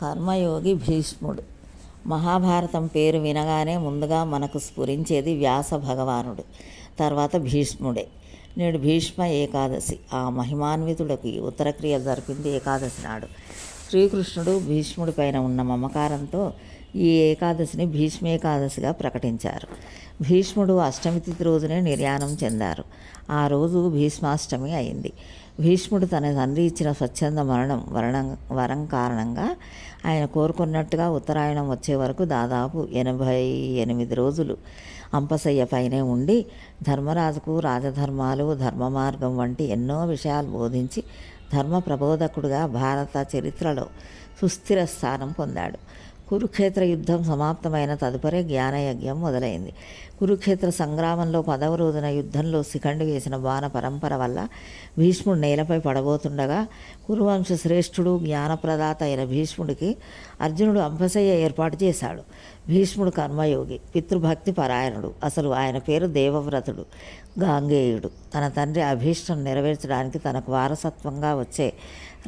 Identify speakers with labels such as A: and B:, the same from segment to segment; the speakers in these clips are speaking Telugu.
A: కర్మయోగి భీష్ముడు. మహాభారతం పేరు వినగానే ముందుగా మనకు స్ఫురించేది వ్యాస భగవానుడు, తర్వాత భీష్ముడే. నేడు భీష్మ ఏకాదశి. ఆ మహిమాన్వితుడికి ఉత్తరక్రియలు జరిపింది ఏకాదశి నాడు. శ్రీకృష్ణుడు భీష్ముడి పైన ఉన్న మమకారంతో ఈ ఏకాదశిని భీష్మేకాదశిగా ప్రకటించారు. భీష్ముడు అష్టమి తిథి రోజునే నిర్యాణం చెందారు. ఆ రోజు భీష్మాష్టమి అయింది. భీష్ముడు తన తండ్రి ఇచ్చిన స్వచ్ఛంద వరం కారణంగా ఆయన కోరుకున్నట్టుగా ఉత్తరాయణం వచ్చే వరకు దాదాపు 88 రోజులు అంపశయ్య పైనే ఉండి ధర్మరాజుకు రాజధర్మాలు, ధర్మ మార్గం వంటి ఎన్నో విషయాలు బోధించి ధర్మ ప్రబోధకుడుగా భారత చరిత్రలో సుస్థిర స్థానం పొందాడు. కురుక్షేత్ర యుద్ధం సమాప్తమైన తదుపరి జ్ఞానయజ్ఞం మొదలైంది. కురుక్షేత్ర సంగ్రామంలో 10వ రోజున యుద్ధంలో శిఖండి వేసిన బాణ పరంపర వల్ల భీష్ముడు నేలపై పడబోతుండగా కురువంశ శ్రేష్ఠుడు జ్ఞానప్రదాత అయిన భీష్ముడికి అర్జునుడు అంపశయ్య ఏర్పాటు చేశాడు. భీష్ముడు కర్మయోగి, పితృభక్తి పరాయణుడు. అసలు ఆయన పేరు దేవవ్రతుడు గాంగేయుడు. తన తండ్రి అభీష్టం నెరవేర్చడానికి తనకు వారసత్వంగా వచ్చే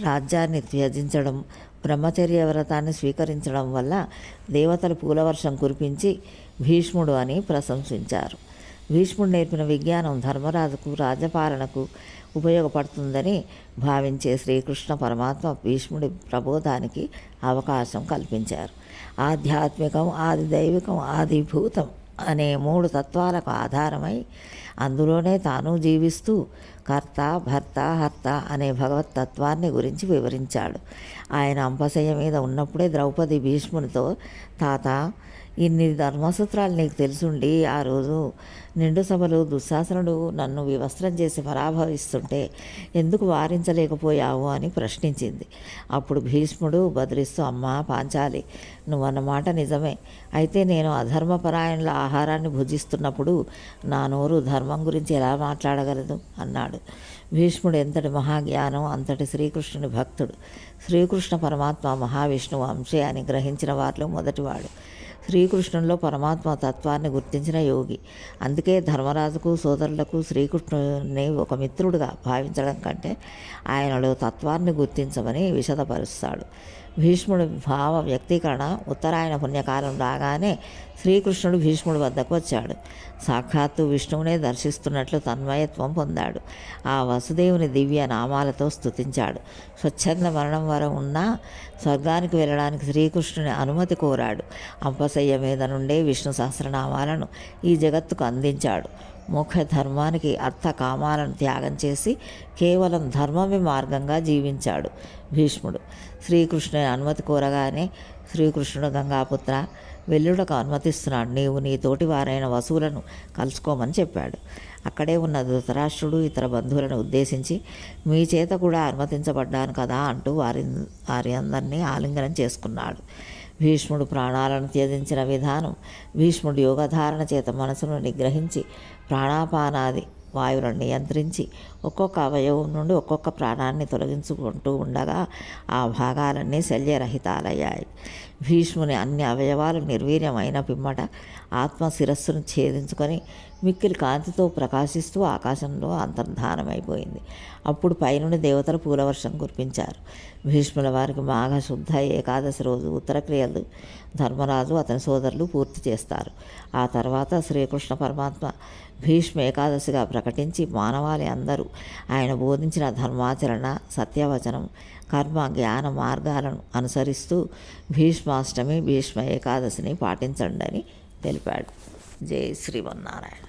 A: రాజ్యాన్ని త్యజించడం, బ్రహ్మచర్య వ్రతాన్ని స్వీకరించడం వల్ల దేవతలు పూలవర్షం కురిపించి భీష్ముడు అని ప్రశంసించారు. భీష్ముడు నేర్పిన విజ్ఞానం ధర్మరాజుకు రాజ్యపాలనకు ఉపయోగపడుతుందని భావించే శ్రీకృష్ణ పరమాత్మ భీష్ముడి ప్రబోధానికి అవకాశం కల్పించారు. ఆధ్యాత్మికం, ఆది దైవికం, ఆదిభూతం అనే 3 తత్వాలకు ఆధారమై అందులోనే తాను జీవిస్తూ కర్త, భర్త, హర్త అనే భగవతత్వాన్ని గురించి వివరించాడు. ఆయన అంపశయ్య మీద ఉన్నప్పుడే ద్రౌపది భీష్మునితో, తాత ఇన్ని ధర్మసూత్రాలు నీకు తెలుసుండి ఆ రోజు నిండు సభలో దుశ్శాసనుడు నన్ను వివస్త్రం చేసి పరాభవిస్తుంటే ఎందుకు వారించలేకపోయావు అని ప్రశ్నించింది. అప్పుడు భీష్ముడు బదులిస్తూ, అమ్మా పాంచాలి, నువ్వన్నమాట నిజమే. అయితే నేను అధర్మపరాయణుల ఆహారాన్ని భుజిస్తున్నప్పుడు నా నోరు ధర్మం గురించి ఎలా మాట్లాడగలదు అన్నాడు. భీష్ముడు ఎంతటి మహాజ్ఞానం, అంతటి శ్రీకృష్ణుని భక్తుడు. శ్రీకృష్ణ పరమాత్మ మహావిష్ణువు అంశే అని గ్రహించిన వారిలో మొదటివాడు. శ్రీకృష్ణుల్లో పరమాత్మ తత్వాన్ని గుర్తించిన యోగి. అందుకే ధర్మరాజుకు సోదరులకు శ్రీకృష్ణుని ఒక మిత్రుడుగా భావించడం కంటే ఆయనలో తత్వాన్ని గుర్తించమని విశదపరుస్తాడు. భీష్ముడి భావ వ్యక్తీకరణ ఉత్తరాయణ పుణ్యకాలం రాగానే శ్రీకృష్ణుడు భీష్ముడి వద్దకు వచ్చాడు. సాక్షాత్తు విష్ణువునే దర్శిస్తున్నట్లు తన్మయత్వం పొందాడు. ఆ వసుదేవుని దివ్య నామాలతో స్తుతించాడు. స్వచ్ఛంద మరణం వరం ఉన్నా స్వర్గానికి వెళ్ళడానికి శ్రీకృష్ణుని అనుమతి కోరాడు. అంపశయ్య మీద నుండే విష్ణు సహస్రనామాలను ఈ జగత్తుకు అందించాడు. మోక్ష ధర్మానికి అర్థ కామాలను త్యాగం చేసి కేవలం ధర్మమే మార్గంగా జీవించాడు భీష్ముడు. శ్రీకృష్ణుని అనుమతి కోరగానే శ్రీకృష్ణుడు, గంగాపుత్ర వెల్లుడకు అనుమతిస్తున్నాడు, నీవు నీ తోటి వారైన వసువులను కలుసుకోమని చెప్పాడు. అక్కడే ఉన్న ధృతరాష్ట్రుడు ఇతర బంధువులను ఉద్దేశించి, మీ చేత కూడా అనుమతించబడ్డాను కదా అంటూ వారి అందరినీ ఆలింగనం చేసుకున్నాడు. భీష్ముడు ప్రాణాలను త్యజించిన విధానం, భీష్ముడు యోగధారణ చేత మనసును నిగ్రహించి ప్రాణాపానాది వాయువులను నియంత్రించి ఒక్కొక్క అవయవం నుండి ఒక్కొక్క ప్రాణాన్ని తొలగించుకుంటూ ఉండగా ఆ భాగాలన్నీ శల్యరహితాలయ్యాయి. భీష్ముని అన్ని అవయవాలు నిర్వీర్యమైన పిమ్మట ఆత్మ శిరస్సును ఛేదించుకొని మిక్కిలి కాంతితో ప్రకాశిస్తూ ఆకాశంలో అంతర్ధానమైపోయింది. అప్పుడు పైనుండి దేవతలు పూలవర్షం కురిపించారు. భీష్ముల వారికి మాఘ శుద్ధ ఏకాదశి రోజు ఉత్తరక్రియలు ధర్మరాజు అతని సోదరులు పూర్తి చేస్తారు. ఆ తర్వాత శ్రీకృష్ణ పరమాత్మ భీష్మ ఏకాదశిగా ప్రకటించి మానవాళి అందరూ ఆయన బోధించిన ధర్మాచరణ, సత్యవచనం, కర్మ, జ్ఞాన మార్గాలను అనుసరిస్తూ భీష్మాష్టమి, భీష్మ ఏకాదశిని పాటించండి అని తెలిపాడు. జై శ్రీమన్నారాయణ.